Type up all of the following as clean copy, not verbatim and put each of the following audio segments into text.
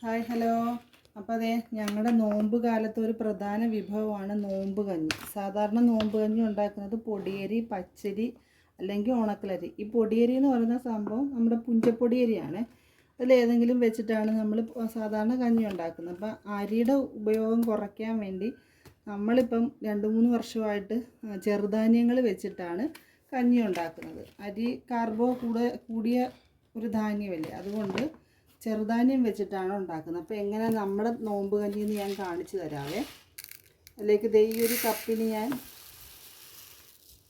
Hi hello. അപ്പോൾ അതെ, ഞങ്ങളുടെ നോമ്പ് കാലത്ത് ഒരു പ്രധാന വിഭവമാണ് നോമ്പ് കഞ്ഞി. സാധാരണ നോമ്പ് കഞ്ഞി ഉണ്ടാക്കുന്നത് പൊടിയരി, പച്ചരി അല്ലെങ്കിൽ ഉണക്കലരി. ഈ പൊടിയരി എന്ന് പറയുന്ന സംഭവം നമ്മുടെ പുഞ്ചപ്പൊടിയരിയാണ്. അതിലേതെങ്കിലും വെച്ചിട്ടാണ് നമ്മൾ സാധാരണ കഞ്ഞി ഉണ്ടാക്കുന്നത്. അപ്പോൾ അരിയുടെ ഉപയോഗം കുറയ്ക്കാൻ വേണ്ടി നമ്മളിപ്പം 2-3 വർഷമായിട്ട് ചെറുധാന്യങ്ങൾ വെച്ചിട്ടാണ് കഞ്ഞി ഉണ്ടാക്കുന്നത്. അരി കൂടിയ ഒരു ധാന്യമല്ലേ, അതുകൊണ്ട് ചെറുധാന്യം വെച്ചിട്ടാണ് ഉണ്ടാക്കുന്നത്. അപ്പോൾ എങ്ങനെ നമ്മുടെ നോമ്പ് കഞ്ഞി എന്ന് ഞാൻ കാണിച്ചു തരാവേ. അതിലേക്ക് ഈ ഒരു കപ്പിന് ഞാൻ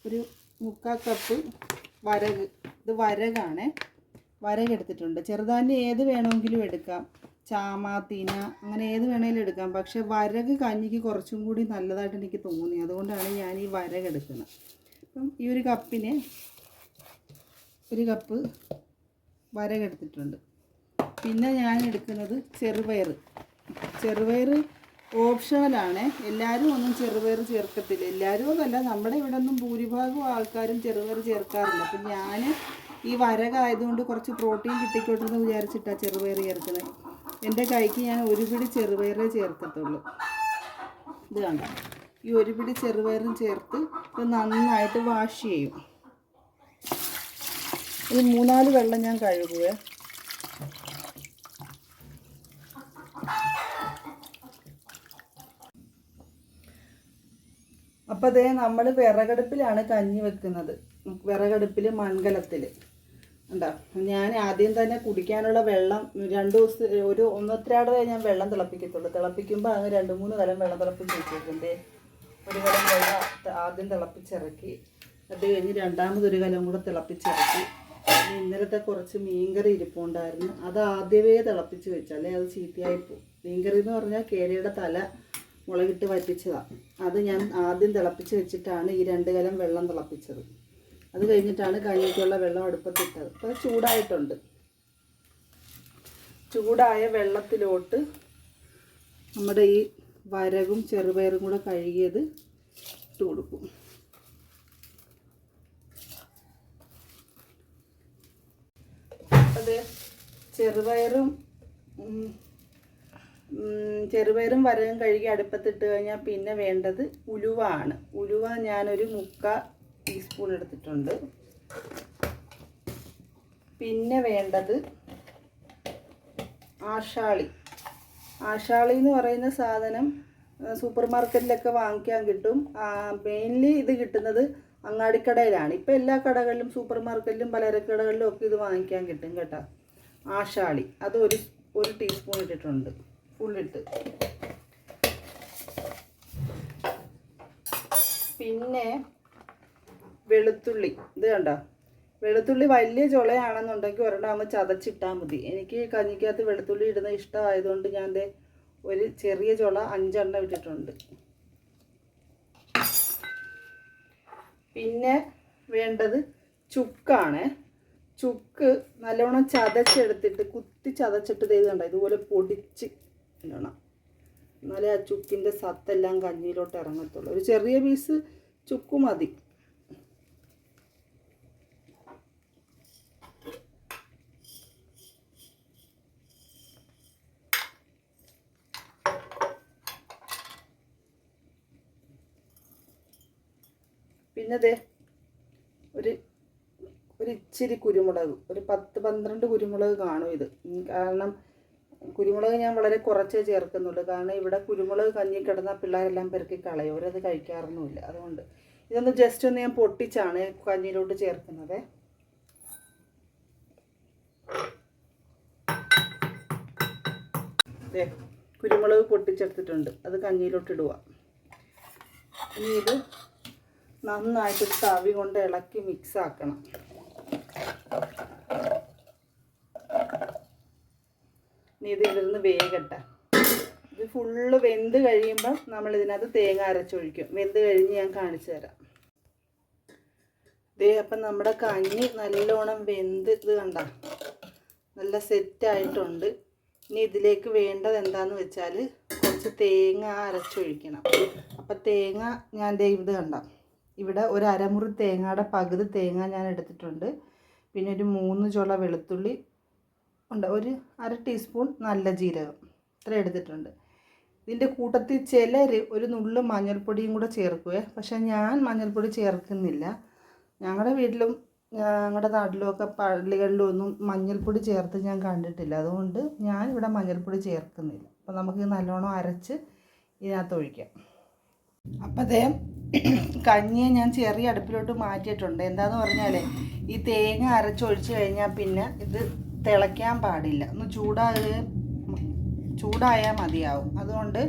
ഒരു 3/4 കപ്പ് വരക്, ഇത് വരകാണ്, വരകെടുത്തിട്ടുണ്ട്. ചെറുധാന്യം ഏത് വേണമെങ്കിലും എടുക്കാം, ചാമ, തിന, അങ്ങനെ ഏത് വേണമെങ്കിലും എടുക്കാം. പക്ഷേ വരക് കഞ്ഞിക്ക് കുറച്ചും കൂടി നല്ലതായിട്ട് എനിക്ക് തോന്നി, അതുകൊണ്ടാണ് ഞാൻ ഈ വരകെടുക്കുന്നത്. അപ്പം ഈ ഒരു കപ്പിന് 1 കപ്പ് വരകെടുത്തിട്ടുണ്ട്. പിന്നെ ഞാൻ എടുക്കുന്നത് ചെറുപയർ ഓപ്ഷണലാണ്. എല്ലാവരും ഒന്നും ചെറുപയർ ചേർക്കത്തില്ല. എല്ലാവരും അതല്ല, നമ്മുടെ ഇവിടെ ഒന്നും ഭൂരിഭാഗം ആൾക്കാരും ചെറുപയർ ചേർക്കാറില്ല. അപ്പം ഞാൻ ഈ വരകായതുകൊണ്ട് കുറച്ച് പ്രോട്ടീൻ കിട്ടിക്കോട്ടെ എന്ന് വിചാരിച്ചിട്ടാണ് ചെറുപയർ ചേർക്കുന്നത്. എൻ്റെ കൈക്ക് ഞാൻ 1 പിടി ചെറുപയറേ ചേർക്കത്തുള്ളൂ. ഇത് കണ്ട, ഈ 1 പിടി ചെറുപയറും ചേർത്ത് ഇത് നന്നായിട്ട് വാഷ് ചെയ്യും. ഇത് 3-4 വെള്ളം ഞാൻ കഴുകുവേ. അപ്പോൾ അതേ, നമ്മൾ വിറകടുപ്പിലാണ് കഞ്ഞി വെക്കുന്നത്. വിറകടുപ്പിൽ മൺകലത്തിൽ ഉണ്ടോ. ഞാൻ ആദ്യം തന്നെ കുടിക്കാനുള്ള വെള്ളം 2 ദിവസം ഒരു 1-1.5 ഞാൻ വെള്ളം തിളപ്പിക്കത്തുള്ളൂ. തിളപ്പിക്കുമ്പോൾ അങ്ങ് 2-3 കലം വെള്ളം തിളപ്പിച്ച് വെച്ചേക്കും. 1 കലം വെള്ളം ആദ്യം തിളപ്പിച്ചിറക്കി, അത് കഴിഞ്ഞ് രണ്ടാമതൊരു കലം കൂടെ തിളപ്പിച്ചിറക്കി. ഇന്നലത്തെ കുറച്ച് മീൻകറി ഇരിപ്പുണ്ടായിരുന്നു, അത് ആദ്യമേ തിളപ്പിച്ച് വെച്ചാലേ അത് ചീത്തയായിപ്പോവും. മീൻകറി എന്ന് പറഞ്ഞാൽ കേരയുടെ തല മുളകിട്ട് വറ്റിച്ചതാണ്. അത് ഞാൻ ആദ്യം തിളപ്പിച്ച് വെച്ചിട്ടാണ് ഈ 2 കലം വെള്ളം തിളപ്പിച്ചത്. അത് കഴിഞ്ഞിട്ടാണ് കഞ്ഞിക്കുള്ള വെള്ളം അടുപ്പത്തിട്ടത്. അപ്പോൾ ചൂടായിട്ടുണ്ട്. ചൂടായ വെള്ളത്തിലോട്ട് നമ്മുടെ ഈ വരകും ചെറുപയറും കൂടെ കഴുകിയത് ഇട്ട് കൊടുക്കും. അത് ചെറുപയറും വരകും കഴുകി അടുപ്പത്തിട്ട് കഴിഞ്ഞാൽ പിന്നെ വേണ്ടത് ഉലുവ ആണ്. ഉലുവ ഞാനൊരു 3/4 ടീസ്പൂൺ എടുത്തിട്ടുണ്ട്. പിന്നെ വേണ്ടത് ആഷാളി എന്ന് പറയുന്ന സാധനം സൂപ്പർ മാർക്കറ്റിലൊക്കെ വാങ്ങിക്കാൻ കിട്ടും. മെയിൻലി ഇത് കിട്ടുന്നത് അങ്ങാടിക്കടയിലാണ്. ഇപ്പോൾ എല്ലാ കടകളിലും, സൂപ്പർ മാർക്കറ്റിലും പലചരക്കടകളിലും ഒക്കെ ഇത് വാങ്ങിക്കാൻ കിട്ടും കേട്ടോ. ആഷാളി അത് ഒരു ടീസ്പൂൺ ഇട്ടിട്ടുണ്ട്, ഫുള്ളിട്ട്. പിന്നെ വെളുത്തുള്ളി, ഇത് കണ്ടോ, വെളുത്തുള്ളി വലിയ ചുളയാണെന്നുണ്ടെങ്കിൽ ഒരെണ്ണം ചതച്ചിട്ടാൽ മതി. എനിക്ക് കഞ്ഞിക്കകത്ത് വെളുത്തുള്ളി ഇടുന്ന ഇഷ്ടമായതുകൊണ്ട് ഞാൻ ഒരു ചെറിയ ചുള 5 എണ്ണം ഇട്ടിട്ടുണ്ട്. പിന്നെ വേണ്ടത് ചുക്കാണ്. ചുക്ക് നല്ലോണം ചതച്ചെടുത്തിട്ട്, കുത്തി ചതച്ചിട്ട് ഇത് കണ്ട ഇതുപോലെ പൊടിച്ച് ഇടണം. എന്നാലേ ആ ചുക്കിൻ്റെ സത്തെല്ലാം കഞ്ഞിയിലോട്ട് ഇറങ്ങത്തുള്ളൂ. ഒരു ചെറിയ പീസ് ചുക്ക് മതി. പിന്നെ ഒരു ഇച്ചിരി കുരുമുളക്, ഒരു 10-12 കുരുമുളക് കാണും ഇത്. കാരണം കുരുമുളക് ഞാൻ വളരെ കുറച്ചേ ചേർക്കുന്നുള്ളൂ. കാരണം ഇവിടെ കുരുമുളക് കഞ്ഞി കിടന്നാൽ പിള്ളേരെല്ലാം പെറുക്കി കളയും, അവരത് കഴിക്കാറൊന്നുമില്ല. അതുകൊണ്ട് ഇതൊന്ന് ജസ്റ്റ് ഒന്ന് ഞാൻ പൊട്ടിച്ചാണ് കഞ്ഞിയിലോട്ട് ചേർക്കുന്നത്. കുരുമുളക് പൊട്ടിച്ചെടുത്തിട്ടുണ്ട്, അത് കഞ്ഞിയിലോട്ട് ഇടുക. ഇനി ഇത് നന്നായിട്ട് തവി കൊണ്ട് ഇളക്കി മിക്സ് ആക്കണം. ഇനി ഇതിലിരുന്ന് വേകട്ടെ. ഇത് ഫുള്ള് വെന്ത് കഴിയുമ്പം നമ്മൾ ഇതിനകത്ത് തേങ്ങ അരച്ചൊഴിക്കും. വെന്ത് കഴിഞ്ഞ് ഞാൻ കാണിച്ചു തരാം. അപ്പം നമ്മുടെ കഞ്ഞി നല്ലോണം വെന്ത്, ഇത് കണ്ട നല്ല സെറ്റായിട്ടുണ്ട്. ഇനി ഇതിലേക്ക് വേണ്ടത് എന്താണെന്ന് വെച്ചാൽ കുറച്ച് തേങ്ങ അരച്ചൊഴിക്കണം. അപ്പം തേങ്ങ ഞാൻ ഇത് കണ്ട, ഇവിടെ ഒരു അരമുറി തേങ്ങയുടെ പകുതി തേങ്ങ ഞാൻ എടുത്തിട്ടുണ്ട്. പിന്നെ ഒരു 3 ചുള വെളുത്തുള്ളി, ഉണ്ട്, ഒരു 1/2 ടീസ്പൂൺ നല്ല ജീരകം ഇത്ര എടുത്തിട്ടുണ്ട്. ഇതിൻ്റെ കൂട്ടത്തിൽ ചിലർ ഒരു നുള്ളു മഞ്ഞൾപ്പൊടിയും കൂടെ ചേർക്കുവേ, പക്ഷേ ഞാൻ മഞ്ഞൾപ്പൊടി ചേർക്കുന്നില്ല. ഞങ്ങളുടെ വീട്ടിലും ഞങ്ങളുടെ നാട്ടിലുമൊക്കെ പള്ളികളിലും ഒന്നും മഞ്ഞൾപ്പൊടി ചേർത്ത് ഞാൻ കണ്ടിട്ടില്ല. അതുകൊണ്ട് ഞാനിവിടെ മഞ്ഞൾപ്പൊടി ചേർക്കുന്നില്ല. അപ്പോൾ നമുക്ക് നല്ലോണം അരച്ച് ഇതിനകത്ത് ഒഴിക്കാം. അപ്പോൾ അതേ കഞ്ഞിയെ ഞാൻ ചെറിയ അടുപ്പിലോട്ട് മാറ്റിയിട്ടുണ്ട്. എന്താണെന്ന് പറഞ്ഞാൽ ഈ തേങ്ങ അരച്ചൊഴിച്ച് കഴിഞ്ഞാൽ പിന്നെ ഇത് തിളയ്ക്കാൻ പാടില്ല, ഒന്ന് ചൂടായാൽ മതിയാവും. അതുകൊണ്ട്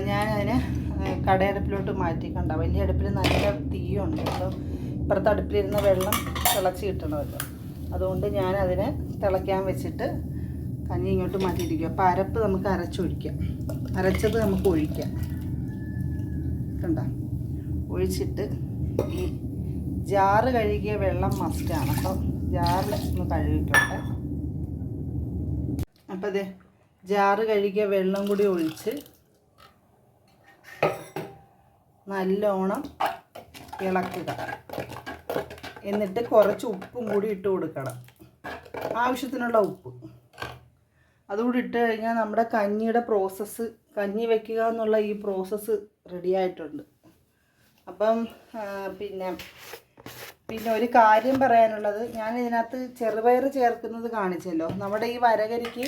ഞാനതിന് കടയടുപ്പിലോട്ട് മാറ്റി. കണ്ട വലിയ അടുപ്പിൽ നല്ല തീയുണ്ട്. അപ്പോൾ ഇപ്പുറത്തെ അടുപ്പിലിരുന്ന വെള്ളം തിളച്ച് കിട്ടണമല്ലോ. അതുകൊണ്ട് ഞാനതിനെ തിളയ്ക്കാൻ വെച്ചിട്ട് കഞ്ഞി ഇങ്ങോട്ട് മാറ്റിയിരിക്കും. അപ്പോൾ അരപ്പ് നമുക്ക് അരച്ചൊഴിക്കാം. അരച്ചത് നമുക്ക് ഒഴിക്കാം. കണ്ട ഒഴിച്ചിട്ട് ഈ ജാറ് കഴുകിയ വെള്ളം മസ്റ്റാണ്. അപ്പം ജാറിൽ ഒന്ന് കഴുകിക്കോട്ടെ. അപ്പോൾ അതെ ജാറ് കഴുകിയ വെള്ളം കൂടി ഒഴിച്ച് നല്ലോണം ഇളക്കുക. എന്നിട്ട് കുറച്ച് ഉപ്പും കൂടി ഇട്ട് കൊടുക്കണം, ആവശ്യത്തിനുള്ള ഉപ്പ്. അതുകൂടി ഇട്ട് കഴിഞ്ഞാൽ നമ്മുടെ കഞ്ഞിയുടെ പ്രോസസ്സ്, കഞ്ഞി വയ്ക്കുക എന്നുള്ള ഈ പ്രോസസ്സ് റെഡി ആയിട്ടുണ്ട്. അപ്പം പിന്നെ ഒരു കാര്യം പറയാനുള്ളത്, ഞാൻ ഇതിനകത്ത് ചെറുപയർ ചേർക്കുന്നത് കാണിച്ചല്ലോ. നമ്മുടെ ഈ വരകരിക്ക്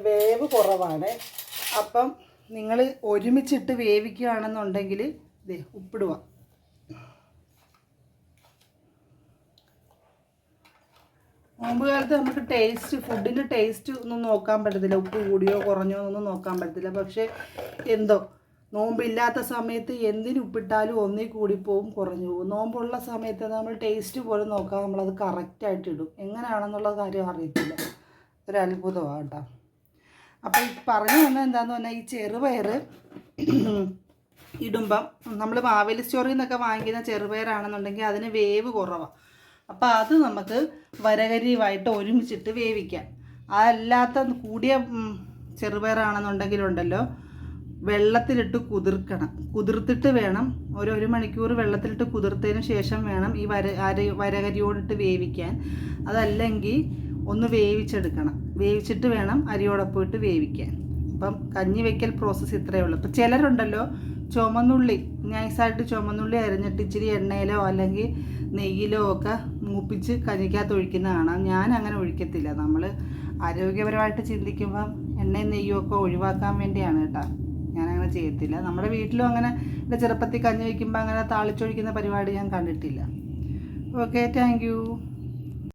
വേവ് കുറവാണ്. അപ്പം നിങ്ങൾ ഒരുമിച്ചിട്ട് വേവിക്കുകയാണെന്നുണ്ടെങ്കിൽ ദേ ഉപ്പിടുക. നോമ്പ് കാലത്ത് നമുക്ക് ഫുഡിൻ്റെ ടേസ്റ്റ് ഒന്നും നോക്കാൻ പറ്റത്തില്ല, ഉപ്പ് കൂടിയോ കുറഞ്ഞോ ഒന്നും നോക്കാൻ പറ്റത്തില്ല. പക്ഷേ എന്തോ നോമ്പില്ലാത്ത സമയത്ത് എന്തിന് ഉപ്പിട്ടാലും ഒന്നിൽ കൂടിപ്പോവും, കുറഞ്ഞു പോകും. നോമ്പുള്ള സമയത്ത് നമ്മൾ ടേസ്റ്റ് പോലും നോക്കാം, നമ്മളത് കറക്റ്റായിട്ട് ഇടും. എങ്ങനെയാണെന്നുള്ള കാര്യം അറിയത്തില്ല, ഒരു അത്ഭുതമാണ് കേട്ടോ. അപ്പോൾ പറഞ്ഞു വന്നത് എന്താണെന്ന് പറഞ്ഞാൽ, ഈ ചെറുപയർ ഇടുമ്പം നമ്മൾ മാവേലി സ്റ്റോറിൽ നിന്നൊക്കെ വാങ്ങിക്കുന്ന ചെറുപയറാണെന്നുണ്ടെങ്കിൽ അതിന് വേവ് കുറവാണ്. അപ്പോൾ അത് നമുക്ക് വരകരിയുമായിട്ട് ഒരുമിച്ചിട്ട് വേവിക്കാം. അതല്ലാത്ത കൂടിയ ചെറുപയറാണെന്നുണ്ടെങ്കിലുണ്ടല്ലോ വെള്ളത്തിലിട്ട് കുതിർത്തിട്ട് വേണം, ഒരു മണിക്കൂർ വെള്ളത്തിലിട്ട് കുതിർത്തതിന് ശേഷം വേണം ഈ വരകരിയോടിട്ട് വേവിക്കാൻ. അതല്ലെങ്കിൽ ഒന്ന് വേവിച്ചെടുക്കണം, വേവിച്ചിട്ട് വേണം അരിയോടൊപ്പം ഇട്ട് വേവിക്കാൻ. അപ്പം കഞ്ഞി വയ്ക്കൽ പ്രോസസ്സ് ഇത്രയേ ഉള്ളൂ. അപ്പോൾ ചിലരുണ്ടല്ലോ ചുമന്നുള്ളി നൈസായിട്ട് ചുമന്നുള്ളി അരിഞ്ഞിട്ട് ഇച്ചിരി എണ്ണയിലോ അല്ലെങ്കിൽ നെയ്യിലോ ഒക്കെ മൂപ്പിച്ച് കഞ്ഞിക്കകത്ത് ഒഴിക്കുന്ന കാണാം. ഞാൻ അങ്ങനെ ഒഴിക്കത്തില്ല. നമ്മൾ ആരോഗ്യപരമായിട്ട് ചിന്തിക്കുമ്പം എണ്ണയും നെയ്യും ഒക്കെ ഒഴിവാക്കാൻ വേണ്ടിയാണ് കേട്ടോ, ഞാനങ്ങനെ ചെയ്യത്തില്ല. നമ്മുടെ വീട്ടിലും അങ്ങനെ എൻ്റെ ചെറുപ്പത്തിൽ കഞ്ഞി വയ്ക്കുമ്പോൾ അങ്ങനെ താളിച്ചൊഴിക്കുന്ന പരിപാടി ഞാൻ കണ്ടിട്ടില്ല. Okay, thank you.